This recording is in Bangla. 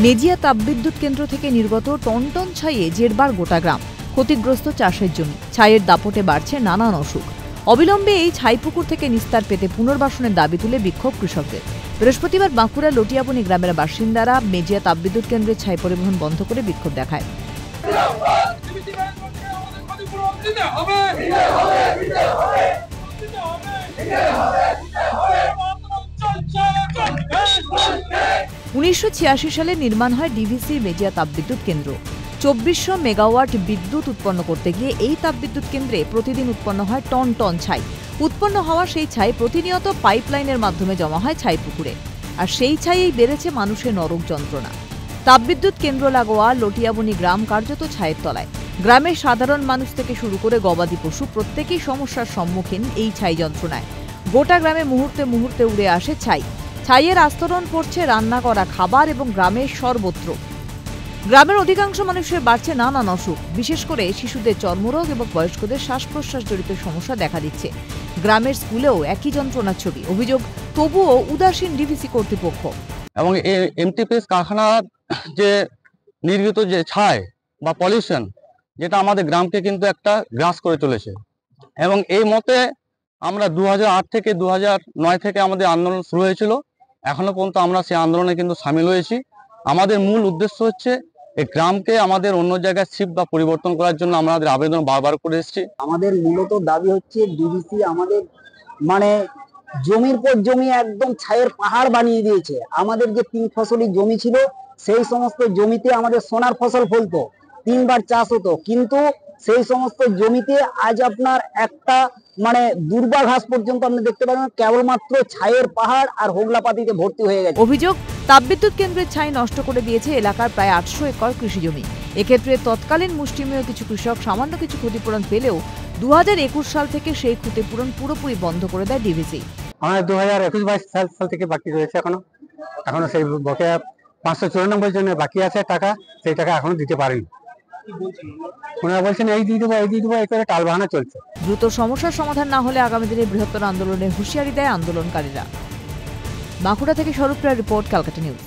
মেজিয়া তাপবিদ্যুৎ কেন্দ্র থেকে নির্গত টন টন ছাইয়ে জেরবার গোটা গ্রাম। ক্ষতিগ্রস্ত চাষের জমি। ছাইয়ের দাপটে বাড়ছে নানান অসুখ। অবিলম্বে এই ছাইপুকুর থেকে নিস্তার পেতে পুনর্বাসনের দাবি তুলে বিক্ষোভ কৃষকদের। বৃহস্পতিবার বাঁকুড়া লটিয়াবনি গ্রামের বাসিন্দারা মেজিয়া তাপবিদ্যুৎ কেন্দ্রের ছাই পরিবহন বন্ধ করে বিক্ষোভ দেখায়। উনিশশো সালে নির্মাণ হয় ডিভিসি মেজিয়া তাপবিদ্যুৎ কেন্দ্র। 2400 মেগাওয়াট বিদ্যুৎ উৎপন্ন করতে গিয়ে এই তাপবিদ্যুৎ কেন্দ্রে প্রতিদিন উৎপন্ন হয় টন টন ছাই। উৎপন্ন হওয়া সেই ছাই প্রতিনিয়ত পাইপলাইনের মাধ্যমে জমা হয় ছাই পুকুরে। আর সেই ছাইয়েই বেড়েছে মানুষের নরক যন্ত্রণা। তাপবিদ্যুৎ কেন্দ্র লাগোয়া লটিয়াবনি গ্রাম কার্যত ছাইয়ের তলায়। গ্রামের সাধারণ মানুষ থেকে শুরু করে গবাদি পশু প্রত্যেকেই সমস্যার সম্মুখীন এই ছাই যন্ত্রণায়। গোটা গ্রামে মুহূর্তে মুহূর্তে উড়ে আসে ছাই। ছাইয়ের আস্তরণ পড়ছে রান্না করা খাবার এবং গ্রামের সর্বত্র। গ্রামের অধিকাংশ মানুষের বাড়ছে নানান অসুখ, বিশেষ করে শিশুদের চর্মরোগ এবং বয়স্কদের শ্বাস প্রশ্বাস জড়িত সমস্যা দেখা দিচ্ছে। গ্রামের স্কুলেও একই যন্ত্রণার ছবি। অভিযোগ তবুও উদাসীন ডিভিসি কর্তৃপক্ষ। এবং এমটিপিএস কারখানার যে নির্গত যে ছাই বা পলিউশন, যেটা আমাদের গ্রামকে কিন্তু একটা গ্রাস করে চলেছে। এবং এই মতে আমরা 2008 থেকে 2009 থেকে আমাদের আন্দোলন শুরু হয়েছিল। এখনো পর্যন্ত আমরা সেই আন্দোলনে কিন্তু সামিল হয়েছি। আমাদের মূল উদ্দেশ্য হচ্ছে এই গ্রামকে আমাদের অন্য জায়গায় শিফট বা পরিবর্তন করার জন্য আমাদের আবেদন বারবার করে এসেছি। আমাদের মূলত দাবি হচ্ছে ডিভিসি আমাদের জমির পর জমি একদম ছাইয়ের পাহাড় বানিয়ে দিয়েছে। আমাদের যে 3 ফসলি জমি ছিল, সেই সমস্ত জমিতে আমাদের সোনার ফসল ফলতো, 3 বার চাষ হতো, কিন্তু সেই সমস্ত জমিতে আজ আপনার একটা দুর্বা ঘাস পর্যন্ত আপনি দেখতে পাবেন, কেবলমাত্র ছাইয়ের পাহাড় আর হোগলাপাতিতে ভর্তি হয়ে গেছে। অভিযোগ তাপবিদ্যুৎ কেন্দ্রের ছাই নষ্ট করে দিয়েছে এলাকার প্রায় 800 একর কৃষি জমি। এক্ষেত্রে তৎকালীন মুষ্টিমেয় কিছু কৃষক সামান্য কিছু ক্ষতিপূরণ পেলেও 2021 সাল থেকে সেই ক্ষতিপূরণ পুরোপুরি বন্ধ করে দেয় ডিভিসি। আমাদের 2021-22 সাল থেকে বাকি রয়েছে। এখনো সেই বকেয়া 594 জনের বাকি আছে টাকা, সেই টাকা এখনো দিতে পারেনি। ওনারা বলছেন এই দিয়ে দেবো এই করে টালবাহানা চলছে। দ্রুত সমস্যার সমাধান না হলে আগামী দিনে বৃহত্তর আন্দোলনের হুঁশিয়ারি দেয় আন্দোলনকারীরা। বাঁকুড়া থেকে স্বরূপ রায়ের রিপোর্ট, ক্যালকাটা নিউজ।